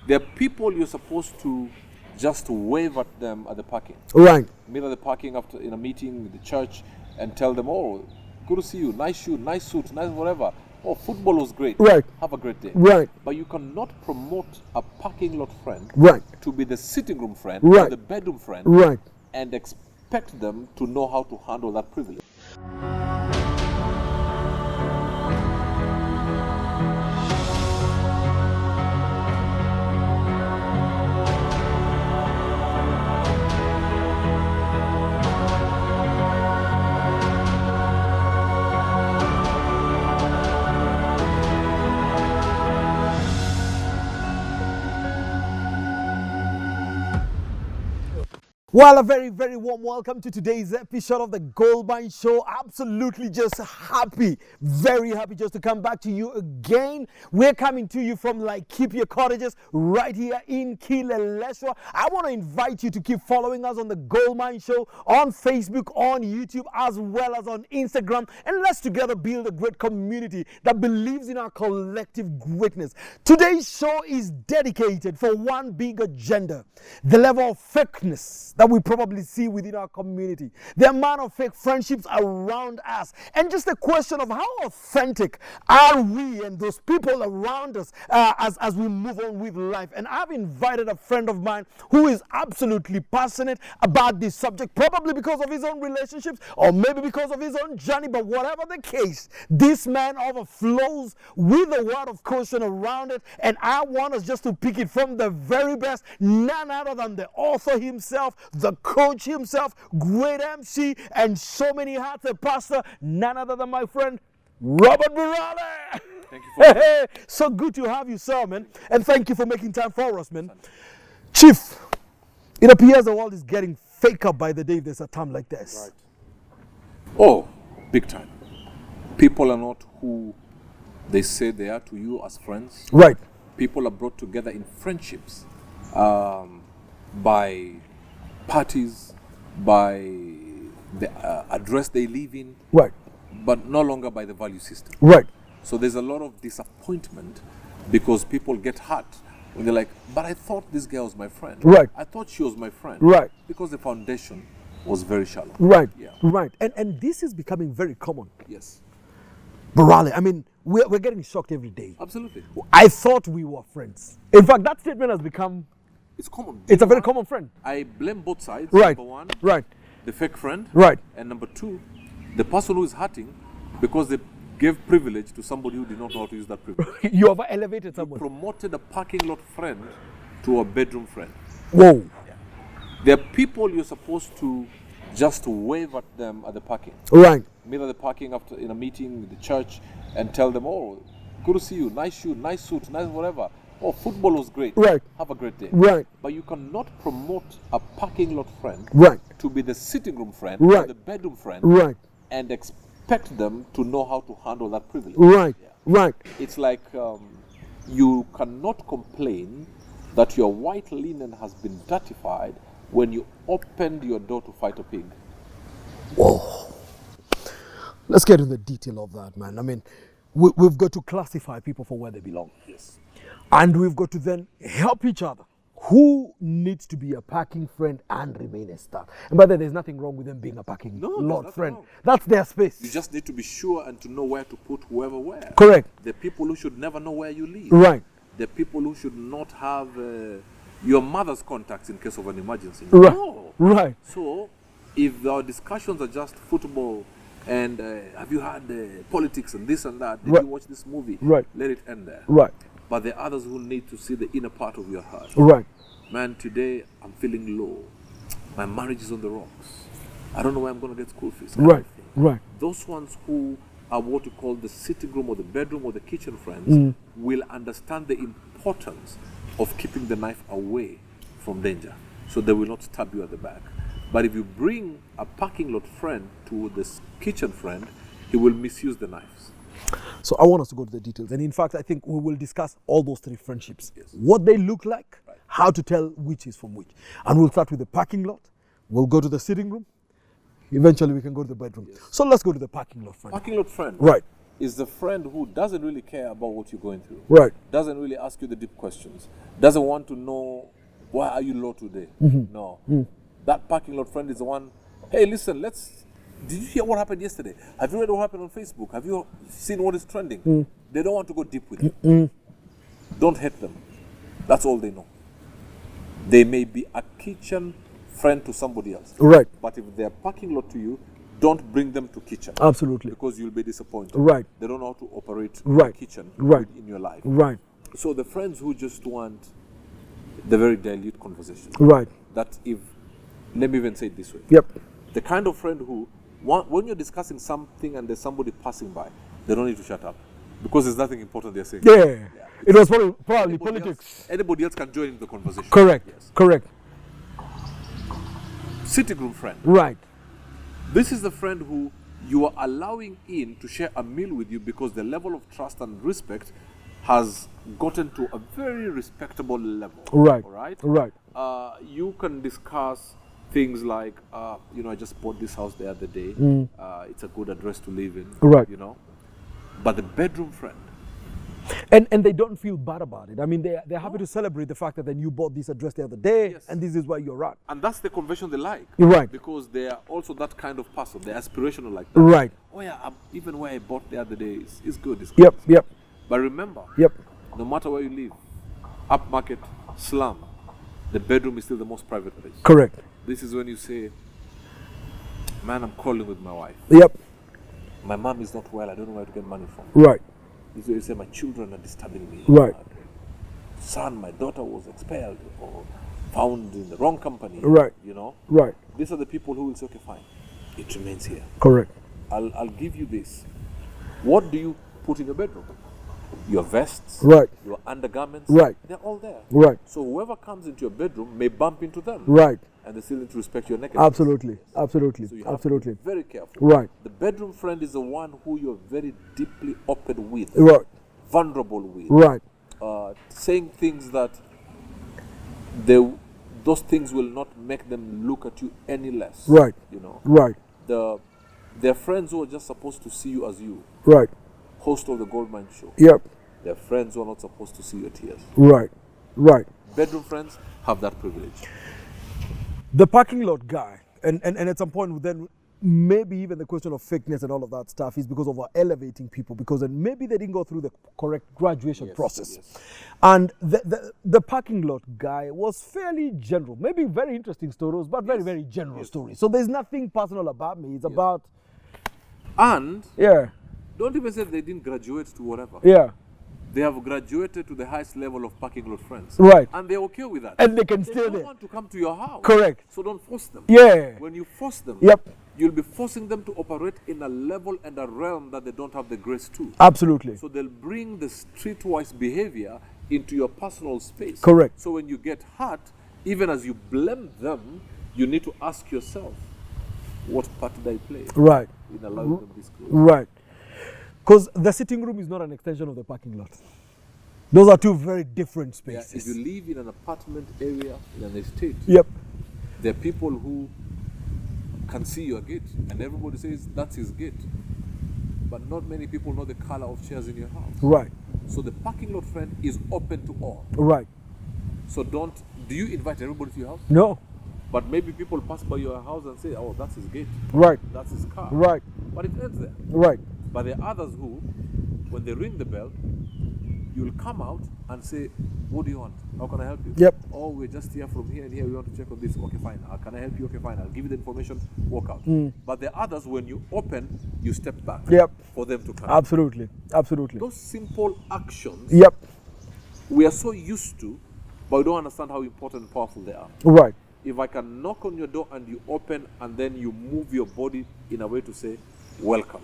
There are people you're supposed to just wave at them at the parking. Right. Meet at the parking after in a meeting with the church and tell them, oh, good to see you, nice shoe, nice suit, nice whatever. Oh, football was great. Right. Have a great day. Right. But you cannot promote a parking lot friend Right. to be the sitting room friend Right. or the bedroom friend Right. and expect them to know how to handle that privilege. Well, a very, very warm welcome to today's episode of the Goldmine Show. Absolutely just happy, very happy just to come back to you again. We're coming to you from Laikipia Cottages right here in Kileleshwa. I want to invite you to keep following us on the Goldmine Show on Facebook, on YouTube, as well as on Instagram. And let's together build a great community that believes in our collective greatness. Today's show is dedicated for one big agenda: the level of fakeness that we probably see within our community, the amount of fake friendships around us, and just the question of how authentic are we and those people around us as we move on with life. And I've invited a friend of mine who is absolutely passionate about this subject, probably because of his own relationships or maybe because of his own journey, but whatever the case, this man overflows with a word of caution around it. And I want us just to pick it from the very best, none other than the author himself, the coach himself, great MC, and so many hats, a pastor, none other than my friend Robert Burale. Thank you for that. So good to have you, sir, man. And thank you for making time for us, man. Chief, it appears the world is getting faker by the day if there's a time like this. Right. Oh, big time. People are not who they say they are to you as friends. Right. People are brought together in friendships by parties, by the address they live in, Right. but no longer by the value system. Right. So there's a lot of disappointment because people get hurt when they're like, but I thought this girl was my friend. Right. I thought she was my friend. Right. Because the foundation was very shallow. Right. Yeah. Right. And this is becoming very common. Yes. Burale, I mean, we're getting shocked every day. Absolutely. I thought we were friends. In fact, that statement has become, It's common. it's a very common friend. I blame both sides. Right. Number one, Right. the fake friend. Right. And number two, the person who is hurting because they gave privilege to somebody who did not know how to use that privilege. You have elevated someone. Promoted a parking lot friend to a bedroom friend. Whoa. There are people you're supposed to just wave at them at the parking. Right. Meet at the parking after in a meeting with the church and tell them, oh, good to see you, nice shoe, nice suit, nice whatever. Oh, football was great. Right. Have a great day. Right. But you cannot promote a parking lot friend Right. to be the sitting room friend Right. or the bedroom friend Right. and expect them to know how to handle that privilege. Right. Yeah. Right. It's like you cannot complain that your white linen has been dirtified when you opened your door to fight a pig. Whoa. Let's get into the detail of that, man. I mean, we've got to classify people for where they belong. Yes. And we've got to then help each other. Who needs to be a parking friend and remain a star? And by the way, there's nothing wrong with them being a parking No, there's lot nothing friend. wrong. That's their space. You just need to be sure and to know where to put whoever where. Correct. The people who should never know where you live. Right. The people who should not have your mother's contacts in case of an emergency. Right. No. Right. So, if our discussions are just football and have you had politics and this and that, did Right. you watch this movie? Right. Let it end there. Right. But there are others who need to see the inner part of your heart. Right. Man, today I'm feeling low. My marriage is on the rocks. I don't know where I'm going to get school fees. kind Right. of thing. Right. Those ones who are what you call the sitting room or the bedroom or the kitchen friends will understand the importance of keeping the knife away from danger, so they will not stab you at the back. But if you bring a parking lot friend to this kitchen friend, he will misuse the knives. So I want us to go to the details. And in fact, I think we will discuss all those three friendships. Yes. What they look like, Right. how to tell which is from which. And we'll start with the parking lot. We'll go to the sitting room. Eventually, we can go to the bedroom. Yes. So let's go to the parking lot friend. Parking lot friend Right. is the friend who doesn't really care about what you're going through. Right. Doesn't really ask you the deep questions. Doesn't want to know, why are you low today? No. That parking lot friend is the one, hey, listen, did you hear what happened yesterday? Have you read what happened on Facebook? Have you seen what is trending? They don't want to go deep with you. Don't hate them. That's all they know. They may be a kitchen friend to somebody else. Right. But if they're parking lot to you, don't bring them to kitchen. Absolutely. Because you'll be disappointed. Right. They don't know how to operate Right. kitchen Right. in your life. Right. So the friends who just want the very dilute conversation. Right. That if, let me even say it this way. Yep. The kind of friend who, when you're discussing something and there's somebody passing by, they don't need to shut up. Because there's nothing important they're saying. Yeah. It was probably Anybody politics. Anybody else can join in the conversation. Correct. Yes. Correct. Sitting room friend. Right. This is the friend who you are allowing in to share a meal with you because the level of trust and respect has gotten to a very respectable level. Right. All right? Right. You can discuss things like, I just bought this house the other day. It's a good address to live in. Right. But the bedroom friend. And they don't feel bad about it. I mean, they're happy to celebrate the fact that then you bought this address the other day, Yes. and this is where you're at. And that's the conversion they like. Right. Because they are also that kind of person. They're aspirational like that. Right. Oh yeah, even where I bought the other day is good. It's good. Yep. Yep. But remember, Yep. no matter where you live, upmarket, slum, the bedroom is still the most private place. Correct. This is when you say, man, I'm calling with my wife. Yep. My mom is not well. I don't know where to get money from. Right. This is where you say, my children are disturbing me. Right. Son, my daughter was expelled or found in the wrong company. Right. Right. These are the people who will say, okay, fine. It remains here. Correct. I'll give you this. What do you put in your bedroom? Your vests, Right. your undergarments, Right. they're all there. Right. So whoever comes into your bedroom may bump into them. Right. And they still need to respect your nakedness. Absolutely. Absolutely. So you have Absolutely. to be very careful. Right. The bedroom friend is the one who you're very deeply open with, Right. vulnerable with, Right. saying things that those things will not make them look at you any less. Right. Right. They're friends who are just supposed to see you as you. Right. Host of the Goldmine show. Yep. They're friends who are not supposed to see your tears. Right. Right. Bedroom friends have that privilege. The parking lot guy, and at some point then maybe even the question of fakeness and all of that stuff is because of our elevating people, because then maybe they didn't go through the correct graduation process. Yes. And the parking lot guy was fairly general, maybe very interesting stories, but very, very general stories. So there's nothing personal about me. It's about, And yeah, don't even say they didn't graduate to whatever. yeah, They have graduated to the highest level of parking lot friends. right. And they're okay with that. And they can They stay don't there. want to come to your house. Correct. So don't force them. Yeah. When you force them, Yep. you'll be forcing them to operate in a level and a realm that they don't have the grace to. Absolutely. So they'll bring the streetwise behavior into your personal space. Correct. So when you get hurt, even as you blame them, you need to ask yourself, what part did I play Right. in allowing them this close? Right. Because the sitting room is not an extension of the parking lot. Those are two very different Yeah, spaces. if you live in an apartment area, in an estate, Yep. there are people who can see your gate, and everybody says that's his gate. But not many people know the color of chairs in your house. Right. So the parking lot friend is open to all. Right. So do you invite everybody to your house? No. But maybe people pass by your house and say, oh, that's his gate, Right. that's his car. Right. But it ends there. Right. But there are others who, when they ring the bell, you'll come out and say, what do you want? How can I help you? Yep. Oh, we're just here from here and here. We want to check on this. Okay, fine. Can I help you? Okay, fine. I'll give you the information. Walk out. But the others, when you open, you step back. Yep. For them to come. Absolutely. Absolutely. Those simple actions, Yep. we are so used to, but we don't understand how important and powerful they are. Right. If I can knock on your door and you open and then you move your body in a way to say, welcome,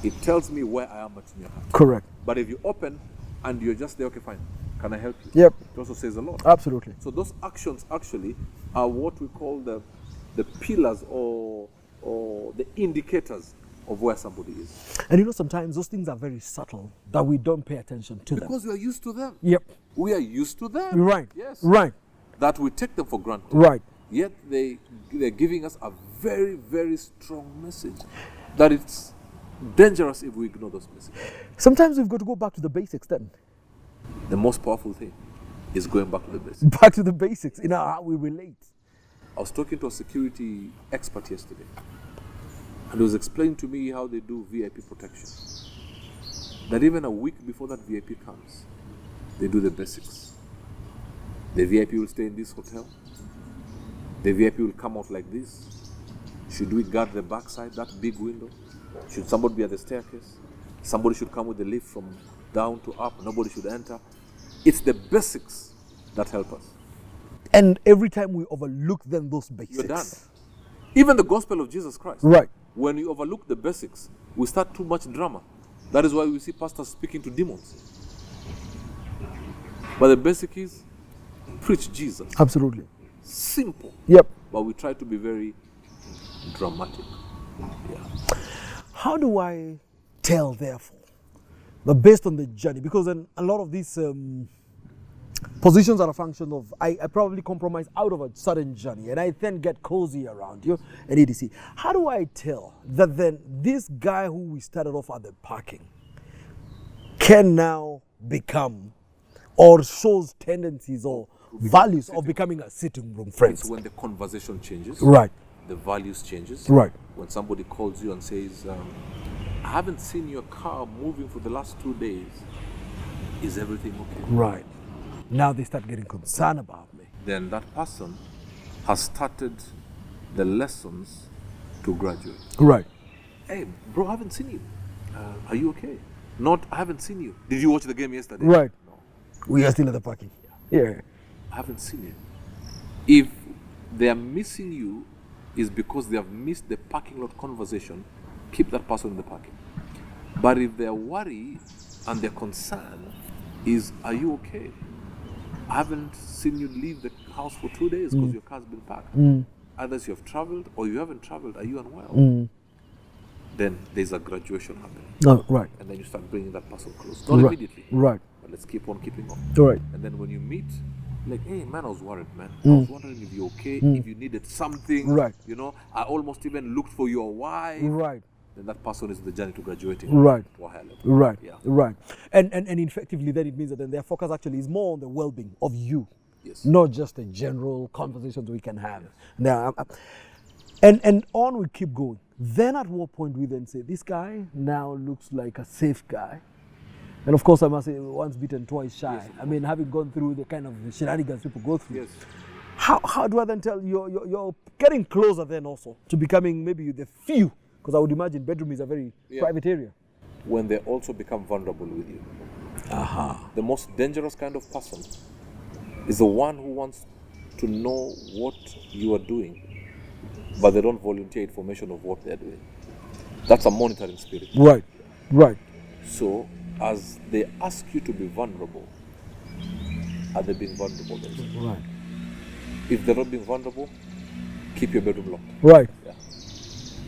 it tells me where I am at in your heart. Correct. But if you open and you're just there, okay, fine, can I help you? Yep. It also says a lot. Absolutely. So those actions actually are what we call the pillars or the indicators of where somebody is. And sometimes those things are very subtle that we don't pay attention to them. Because we are used to them. Yep. We are used to them. Right. Yes. Right. That we take them for granted. Right. Yet they're giving us a very, very strong message that it's Dangerous if we ignore those basics. Sometimes we've got to go back to the basics then. The most powerful thing is going back to the basics. Back to the basics in how we relate. I was talking to a security expert yesterday, and he was explaining to me how they do VIP protection. That even a week before that VIP comes, they do the basics. The VIP will stay in this hotel. The VIP will come out like this. Should we guard the backside, that big window? Should somebody be at the staircase? Somebody should come with the lift from down to up. Nobody should enter. It's the basics that help us. And every time we overlook then those basics, You're done. Even the gospel of Jesus Christ. Right. When you overlook the basics, we start too much drama. That is why we see pastors speaking to demons. But the basic is preach Jesus. Absolutely. Simple. Yep. But we try to be very dramatic. Yeah. How do I tell, therefore, that based on the journey? Because then a lot of these positions are a function of, I probably compromise out of a sudden journey and I then get cozy around you and etc. How do I tell that then this guy who we started off at the parking can now become or shows tendencies or values of becoming a sitting room friend? It's when the conversation changes. Right. The values changes. Right. When somebody calls you and says, I haven't seen your car moving for the last 2 days. Is everything okay? Right. Now they start getting concerned about me. Then that person has started the lessons to graduate. Right. Hey, bro, I haven't seen you. Are you okay? Not, I haven't seen you. Did you watch the game yesterday? Right. No. We are still at the parking. Yeah. I haven't seen you. If they are missing you, is because they have missed the parking lot conversation, keep that person in the parking. But if their worry and their concern is, are you okay? I haven't seen you leave the house for 2 days because your car's been packed. Either you have traveled or you haven't traveled, are you unwell? Then there's a graduation happening. Oh, right. And then you start bringing that person close. Not Right. immediately. Right. But let's keep on keeping on. Right. And then when you meet, like, hey man, I was worried, man. I was wondering if you're okay, if you needed something. Right. You know, I almost even looked for your wife. Right. Then that person is the journey to graduating. Right. To a higher level. Right. Yeah. Right. And effectively then it means that then their focus actually is more on the well-being of you. Yes. Not just the general conversations we can have. Now, and on we keep going. Then at what point we then say, this guy now looks like a safe guy. And of course I must say, once bitten, twice shy. Yes, I mean, having gone through the kind of shenanigans people go through. Yes. How do I then tell you're getting closer then also to becoming maybe the few? Because I would imagine bedroom is a very private area. When they also become vulnerable with you. The most dangerous kind of person is the one who wants to know what you are doing, but they don't volunteer information of what they're doing. That's a monitoring spirit. Right. Right. So, as they ask you to be vulnerable, are they being vulnerable themselves? Right. If they're not being vulnerable, keep your bedroom locked. Right. Yeah.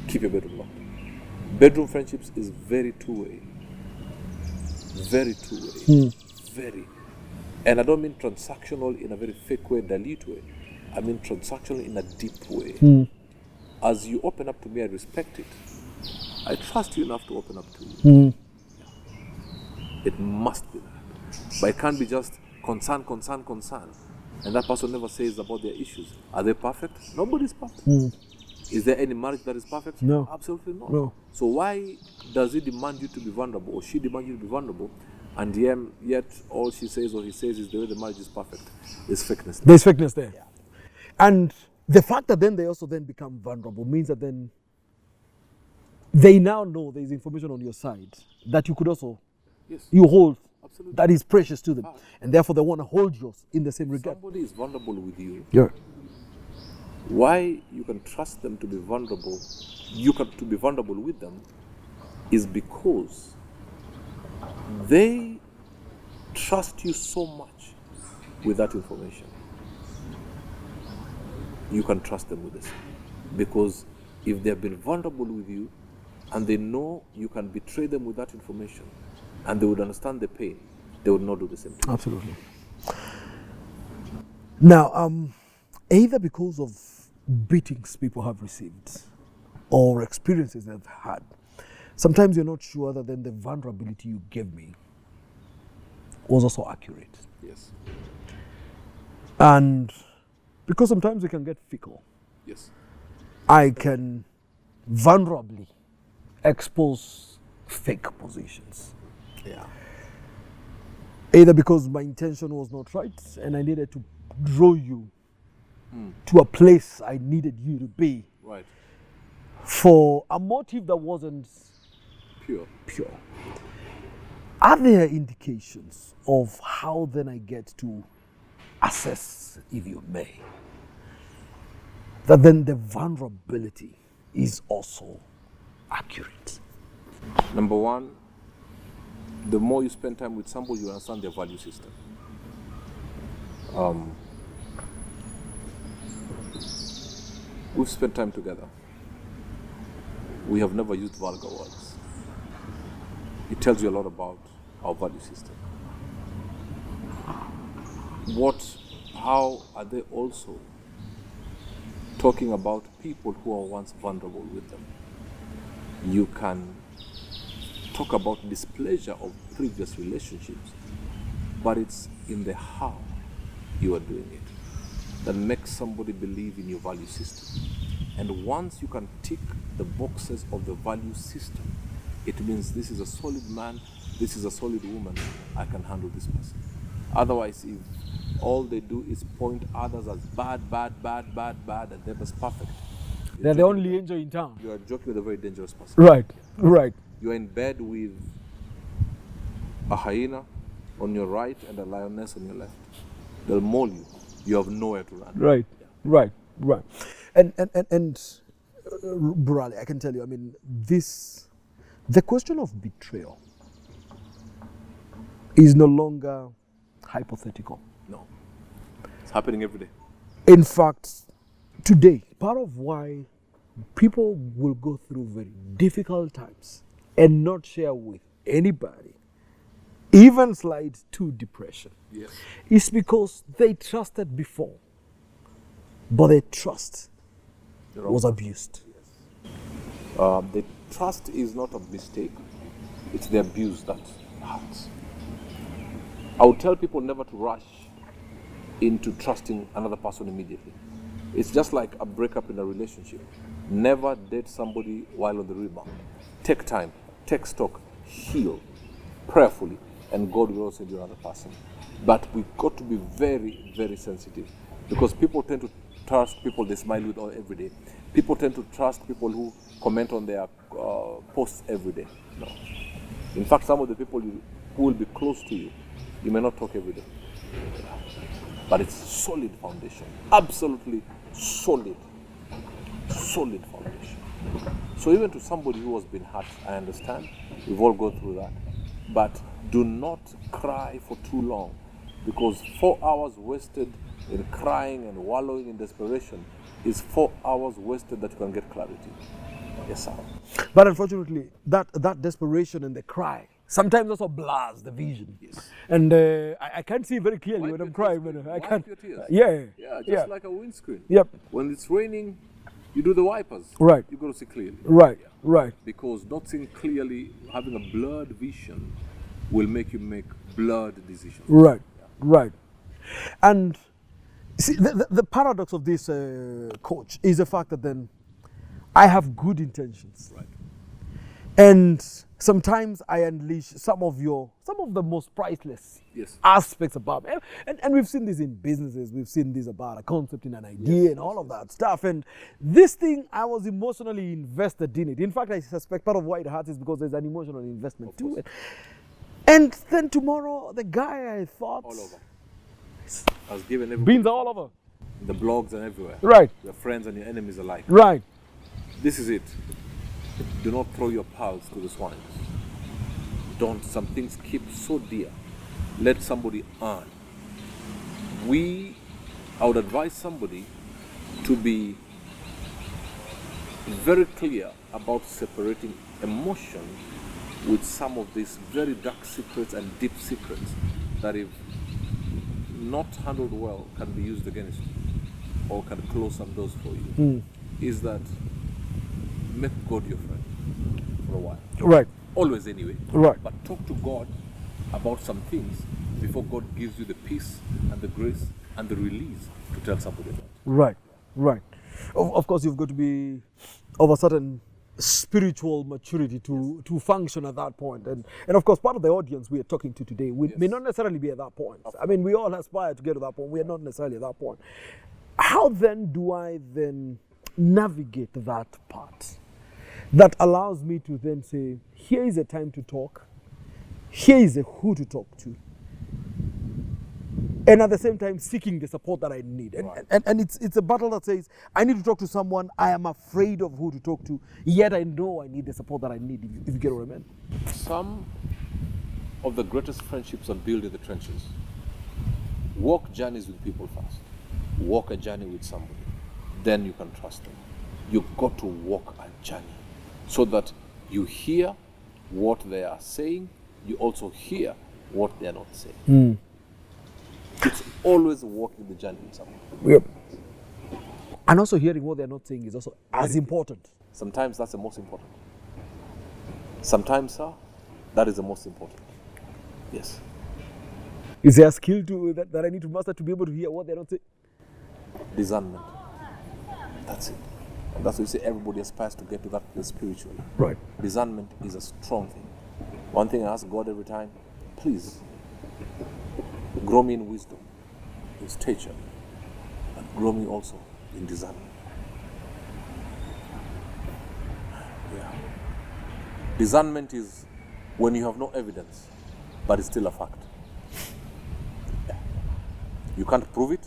Keep your bedroom locked. Bedroom friendships is very two-way. Very two-way. Very. And I don't mean transactional in a very fake way, dilute way. I mean transactional in a deep way. As you open up to me, I respect it. I trust you enough to open up to you. It must be that. But it can't be just concern. And that person never says about their issues. Are they perfect? Nobody's perfect. Is there any marriage that is perfect? No. Absolutely not. No. So why does he demand you to be vulnerable, or she demand you to be vulnerable, and yet all she says or he says is the way the marriage is perfect? There's fakeness. There's fakeness there. Yeah. And the fact that then they also then become vulnerable means that then they now know there's information on your side that you could also, you hold. Absolutely. That is precious to them. And therefore they want to hold yours in the same regard. Somebody is vulnerable with you. Yeah. Why you can trust them to be vulnerable, to be vulnerable with them, is because they trust you so much with that information. You can trust them with this. Because if they've been vulnerable with you and they know you can betray them with that information and they would understand the pain, they would not do the same thing. Absolutely. Now, either because of beatings people have received or experiences they've had, sometimes you're not sure that then the vulnerability you gave me was also accurate. Yes. And because sometimes we can get fickle, Yes. I can vulnerably expose fake positions. Yeah. Either because my intention was not right and I needed to draw you to a place I needed you to be Right. for a motive that wasn't Pure. pure. Are there indications of how then I get to assess, if you may, that then the vulnerability is also accurate? Number one, the more you spend time with somebody, you understand their value system. We've spent time together. We have never used vulgar words. It tells you a lot about our value system. How are they also talking about people who are once vulnerable with them? You can talk about displeasure of previous relationships, but it's in the how you are doing it that makes somebody believe in your value system. And once you can tick the boxes of the value system, it means this is a solid man, this is a solid woman, I can handle this person. Otherwise, if all they do is point others as bad, and them as perfect, They're the only angel in town. you are joking with a very dangerous person. Right, right. You are in bed with a hyena on your right and a lioness on your left. They'll maul you. You have nowhere to run. Right, right, right. And Burale, I can tell you, I mean, the question of betrayal is no longer hypothetical. No. It's happening every day. In fact, today, part of why people will go through very difficult times and not share with anybody, even slide to depression, Yes. is because they trusted before, but their trust was abused. The trust is not a mistake. It's the abuse that hurts. I would tell people never to rush into trusting another person immediately. It's just like a breakup in a relationship. Never date somebody while on the rebound. Take time, take stock, heal prayerfully, and God will also send you another person. But we've got to be very, very sensitive, because people tend to trust people they smile with every day. People tend to trust people who comment on their posts every day. No. In fact, some of the people who will be close to you, you may not talk every day. But it's solid foundation. Absolutely solid foundation. So even to somebody who has been hurt, I understand. We've all gone through that. But do not cry for too long, because 4 hours wasted in crying and wallowing in desperation is 4 hours wasted that you can get clarity. Yes, sir. But unfortunately, that desperation and the cry sometimes also blurs the vision. Yes. And I can't see very clearly when I'm crying. I can't. Your tears. Yeah. Yeah, like a windscreen. Yep. When it's raining, you do the wipers. Right. You got to see clearly. Right. Right. Because not seeing clearly, having a blurred vision, will make you make blurred decisions. Right. Right. And see, the paradox of this, coach, is the fact that then I have good intentions. Right. And sometimes I unleash some of the most priceless Yes. aspects about me. And we've seen this in businesses, we've seen this about a concept in an idea and all of that stuff. And this thing, I was emotionally invested in it. In fact, I suspect part of why it hurts is because there's an emotional investment to it. And then tomorrow, the guy I thought... All over. I was given everybody. Beans all over. The blogs and everywhere. Right. Your friends and your enemies alike. Right. This is it. Do not throw your pearls to the swine. Don't. Some things keep so dear. Let somebody earn. I would advise somebody to be very clear about separating emotion with some of these very dark secrets and deep secrets that, if not handled well, can be used against you or can close some doors for you. Is that make God your friend. for a while. Right. Always anyway. Right. But talk to God about some things before God gives you the peace and the grace and the release to tell somebody about it. Right. Right. Of course, you've got to be of a certain spiritual maturity to function at that point. And of course, part of the audience we are talking to today may not necessarily be at that point. I mean, we all aspire to get to that point. We are not necessarily at that point. How then do I then navigate that part that allows me to then say, here is a time to talk, here is a who to talk to, and at the same time seeking the support that I need. And it's a battle that says, I need to talk to someone, I am afraid of who to talk to, yet I know I need the support that I need, if you get what I mean. Some of the greatest friendships are built in the trenches. Walk journeys with people first. Walk a journey with somebody. Then you can trust them. You've got to walk a journey so that you hear what they are saying, you also hear what they are not saying. It's always walking the journey with someone. Yep. And also hearing what they're not saying is also as important. Sometimes that's the most important. Sometimes, sir, that is the most important. Yes. Is there a skill that I need to master to be able to hear what they're not saying? Discernment. That's it. And that's why you say everybody aspires to get to that place spiritually. Right. Discernment is a strong thing. One thing I ask God every time, please, grow me in wisdom, in stature, and grow me also in discernment. Yeah. Discernment is when you have no evidence, but it's still a fact. Yeah. You can't prove it,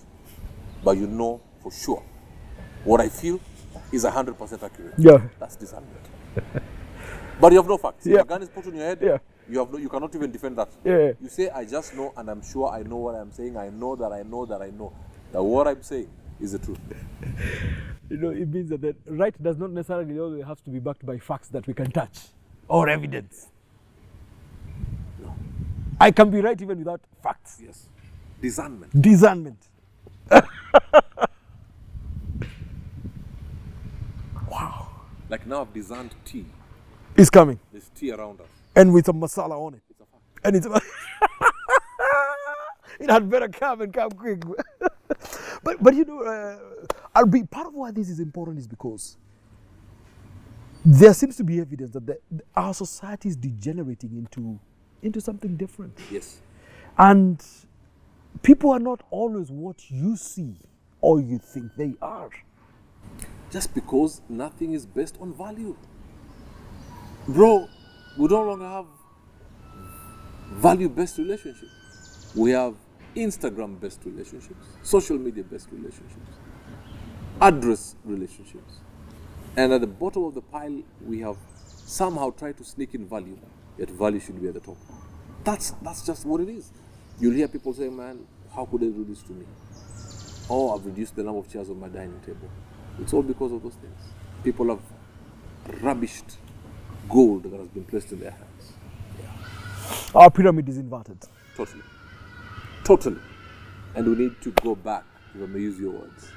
but you know for sure. What I feel is 100% accurate. Yeah. That's discernment. But you have no facts. Yeah. If a gun is put on your head, Yeah. you cannot even defend that. Yeah. You say, I just know and I'm sure I know what I'm saying. I know that I know that I know that what I'm saying is the truth. You know, it means that the right does not necessarily always have to be backed by facts that we can touch or evidence. No. I can be right even without facts. Yes. Discernment. Discernment. Wow. Like now I've discerned tea. It's coming. There's tea around us. And with some masala on it. It's a fact. And it's it had better come and come quick. but you know, I'll be part of why this is important is because there seems to be evidence that our society is degenerating into something different. Yes. And people are not always what you see or you think they are. Just because nothing is based on value. Bro, we no longer have value-based relationships. We have Instagram-based relationships, social media-based relationships, address relationships. And at the bottom of the pile, we have somehow tried to sneak in value, yet value should be at the top. That's just what it is. You'll hear people say, man, how could they do this to me? Oh, I've reduced the number of chairs on my dining table. It's all because of those things. People have rubbished gold that has been placed in their hands. Yeah. Our pyramid is inverted. Totally. Totally. And we need to go back, if I may use your words,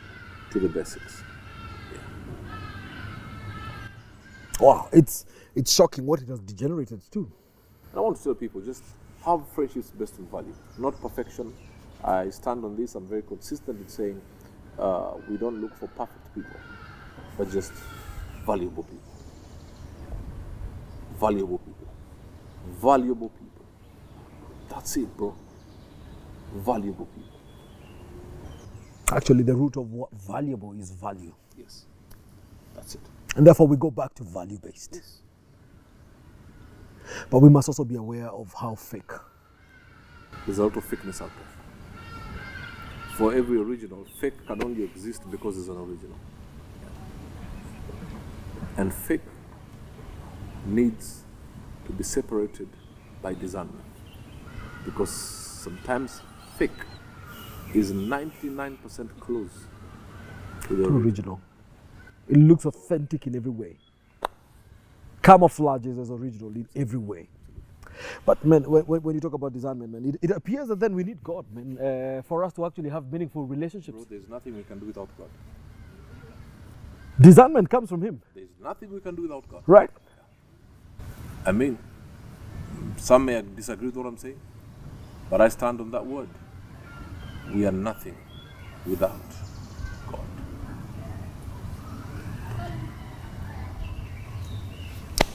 to the basics. Yeah. Wow, it's shocking what it has degenerated to. And I want to tell people, just have friendships based on value, not perfection. I stand on this, I'm very consistent in saying we don't look for perfect people, but just valuable people. Valuable people. Valuable people. That's it, bro. Valuable people. Actually, the root of what valuable is value. Yes. That's it. And therefore, we go back to value-based. Yes. But we must also be aware of how fake. There's a lot of fakeness out there. For every original, fake can only exist because there's an original. And fake needs to be separated by discernment. Because sometimes fake is 99% close to the original. It looks authentic in every way. Camouflages as original in every way. But man, when you talk about discernment, man, it appears that then we need God, man, for us to actually have meaningful relationships. Bro, there's nothing we can do without God. Discernment comes from Him. There's nothing we can do without God. Right. I mean, some may disagree with what I'm saying, but I stand on that word. We are nothing without God.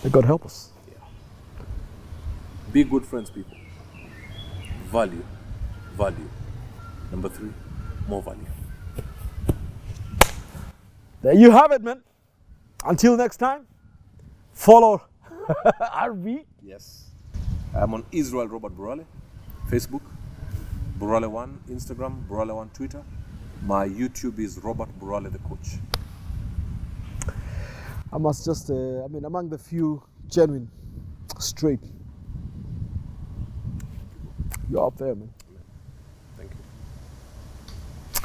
May God help us. Yeah. Be good friends, people. Value. Value. Number 3, more value. There you have it, man. Until next time, follow RB. Yes. I'm on Israel Robert Burale, Facebook, Burale1, Instagram, Burale1, Twitter. My YouTube is Robert Burale the Coach. I must just, among the few genuine, straight. You're up there, man. Thank you.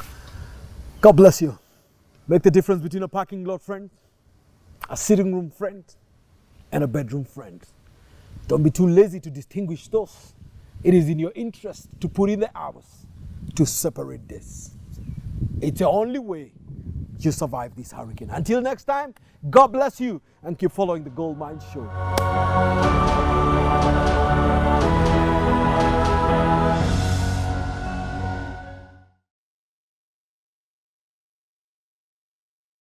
God bless you. Make the difference between a parking lot friend, a sitting room friend, and a bedroom friend. Don't be too lazy to distinguish those. It is in your interest to put in the hours to separate this. It's the only way you survive this hurricane. Until next time, God bless you and keep following the Goldmine Show.